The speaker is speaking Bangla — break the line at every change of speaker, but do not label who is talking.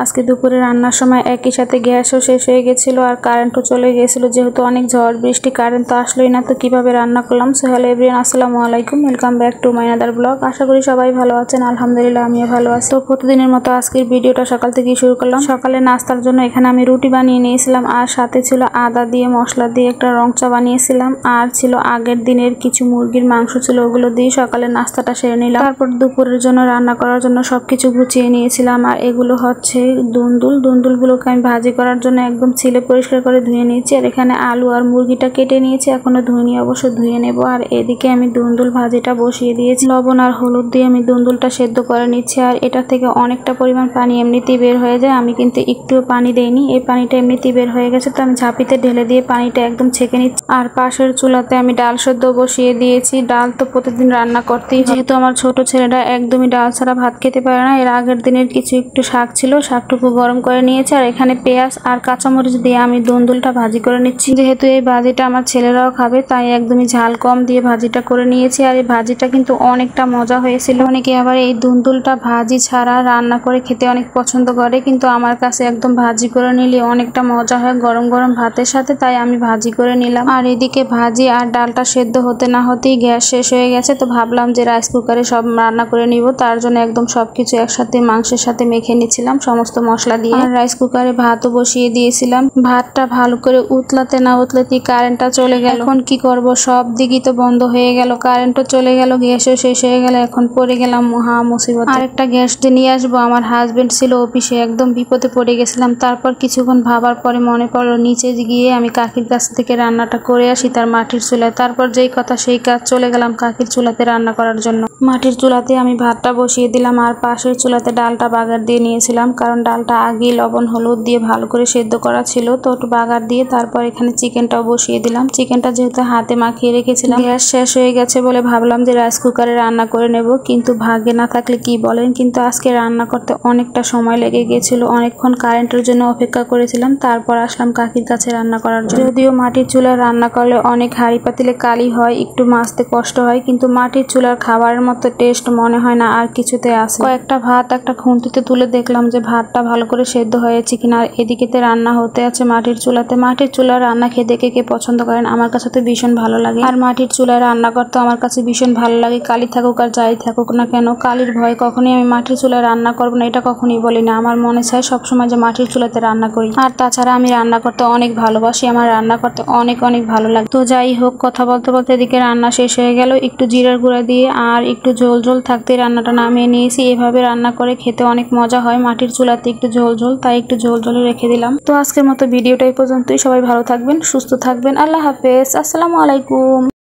আজকে দুপুরে রান্নার সময় একই সাথে গ্যাসও শেষ হয়ে গেছিল আর কারেন্টও চলে গিয়েছিল। যেহেতু অনেক ঝড় বৃষ্টি, কারেন্ট তো আসলোই না, তো কিভাবে রান্না করলাম। সো হ্যালো এভরিওয়ান, আসসালামু আলাইকুম, welcome back to my other blog. আশা করি সবাই ভালো আছেন, আলহামদুলিল্লাহ আমিও ভালো আছি। তো প্রতিদিনের মতো আজকের ভিডিওটা সকাল থেকেই শুরু করলাম। সকালে নাস্তার জন্য এখানে আমি রুটি বানিয়ে নিয়েছিলাম আর সাথে ছিল আদা দিয়ে মশলা দিয়ে একটা রং চা বানিয়েছিলাম, আর ছিল আগের দিনের কিছু মুরগির মাংস ছিল, ওগুলো দিয়ে সকালে নাস্তাটা সেরে নিলাম। তারপর দুপুরের জন্য রান্না করার জন্য সবকিছু গুছিয়ে নিয়েছিলাম। আর এগুলো হচ্ছে দুন্দুলগুলোকে আমি ভাজি করার জন্য একদম ছিলে পরিষ্কার করে ধুয়ে নিয়েছি। আর এখানে আলু আর মুরগিটা কেটে নিয়েছি, এখনো ধুইনি, অবশ্য ধুয়ে নেব। আর এদিকে আমি দুন্দুল ভাজিটা বসিয়ে দিয়েছি। লবণ আর হলুদ দিয়ে আমি দুন্দুলটা সেদ্ধ করে নিচ্ছি। আর এটা থেকে অনেকটা পরিমাণ পানি এমনিতেই বের হয়ে যায়, আমি কিন্তু একটুও পানি দেইনি, এই পানিটা এমনিতেই বের হয়ে গেছে। তো আমি ঝাঁপিতে ঢেলে দিয়ে পানিটা একদম ছেঁকে নিচ্ছি। আর পাশের চুলাতে আমি ডাল সেদ্ধ বসিয়ে দিয়েছি। ডাল তো প্রতিদিন রান্না করতেই, যেহেতু আমার ছোট ছেলেটা একদমই ডাল ছাড়া ভাত খেতে পারে না। এর আগের দিনের কিছু একটু শাক ছিল, শাকটুকু গরম করে নিয়েছি। আর এখানে পেঁয়াজ আর কাঁচামরিচ দিয়ে আমি দুন্দুলটা ভাজি করে নিচ্ছি। যেহেতু এই ভাজিটা আমার ছেলেরাও খাবে, তাই একদমই ঝাল কম দিয়ে ভাজিটা করে নিয়েছি। আর এই ভাজিটা কিন্তু অনেকটা মজা হয়েছিল। অনেকে আবার এই দুন্দুলটা ভাজি ছাড়া রান্না করে খেতে অনেক পছন্দ করে, কিন্তু আমার কাছে একদম ভাজি করে নিলে অনেকটা মজা হয় গরম গরম ভাতের সাথে, তাই আমি ভাজি করে নিলাম। আর এদিকে ভাজি আর ডালটা সেদ্ধ হতে না হতেই গ্যাস শেষ হয়ে গেছে। তো ভাবলাম যে রাইস কুকারে সব রান্না করে নিব, তার জন্য একদম সবকিছু একসাথে মাংসের সাথে মেখে নিচ্ছিলাম সমস্ত মশলা দিয়ে। আর রাইস কুকারে ভাতও বসিয়ে দিয়েছিলাম। ভাতটা ভালো করে উতলাতে না উতলাতেই কারেন্টটা চলে গেল। এখন কি করব, সব দিকই তো বন্ধ হয়ে গেল, কারেন্টও চলে গেল, গ্যাসও শেষ হয়ে গেল। এখন পড়ে গেলাম মহা মুসিবত। আরেকটা গ্যাস দিয়ে নিয়ে আসবো, আমার হাজবেন্ড ছিল অফিসে, একদম বিপদে পড়ে গেছিলাম। তারপর কিছুক্ষণ ভাবার পরে মনে পড়লো নিচে গিয়ে আমি কাকির কাছ থেকে রান্নাটা করে আসি তার মাটির চুলায়। তারপর যেই কথা সেই কাজ, চলে গেলাম কাকির চুলাতে রান্না করার জন্য। মাটির চুলাতে আমি ভাতটা বসিয়ে দিলাম, আর পাশের চুলাতে ডালটা বাগার দিয়ে নিয়েছিলাম, কারণ ডালটা আগেই লবণ হলুদ দিয়ে ভালো করে সেদ্ধ করা ছিল, তো একটু বাগার দিয়ে তারপর এখানে চিকেনটাও বসিয়ে দিলাম। চিকেনটা যেহেতু হাতে মাখিয়ে রেখেছিলাম, গ্যাস শেষ হয়ে গেছে বলে ভাবলাম যে রাইস কুকারে রান্না করে নেব, কিন্তু ভাগ্যে না থাকলে কি বলেন। কিন্তু আজকে রান্না করতে অনেকটা সময় লেগে গিয়েছিল, অনেকক্ষণ কারেন্টের জন্য অপেক্ষা করেছিলাম, তারপর আসলাম কাকির কাছে রান্না করার জন্য। যদিও মাটির চুলায় রান্না করলে অনেক হাঁড়ি পাতিলে কালি হয়, একটু মাজতে কষ্ট হয়, কিন্তু মাটির চুলার খাবারের মতো টেস্ট মনে হয় না আর কিছুতে আছে। কয়েকটা ভাত একটা খুন্তিতে তুলে দেখলাম যে ভাতটা ভালো করে সেদ্ধ হয়েছে কিনা। আর এদিকেতে রান্না হতে আছে মাটির চুলাতে। মাটির চুলার রান্না খেতে কে পছন্দ করেন, আমার কাছে তো ভীষণ ভালো লাগে। আর মাটির চুলায় রান্না করতে আমার কাছে ভীষণ ভালো লাগে, কালি থাকুক আর যাই থাকুক না কেন। কালির ভয় কখনই আমি মাটির চুলায় রান্না করবো না, এটা কখনই বলি না। আমার মনে চায় সবসময় যে মাটির চুলাতে রান্না করি। আর তাছাড়া আমি রান্না করতে অনেক ভালোবাসি, আমার রান্না করতে অনেক ভালো লাগে। তো যাই হোক, কথা বলতে বলতে এদিকে রান্না শেষ হয়ে গেল। একটু জিরার গুঁড়া দিয়ে আর একটু ঝোল ঝোল থাকতে রান্নাটা নামিয়ে নিয়েছি। এভাবে রান্না করে খেতে অনেক মজা হয়, মাটির চুলাতে একটু ঝোল ঝোল, তাই একটু ঝোল ঝোলে রেখে দিলাম। তো আজকের মতো ভিডিওটা এই পর্যন্তই। সবাই ভালো থাকবেন, সুস্থ থাকবেন, আল্লাহ হাফেজ, আসসালামু আলাইকুম।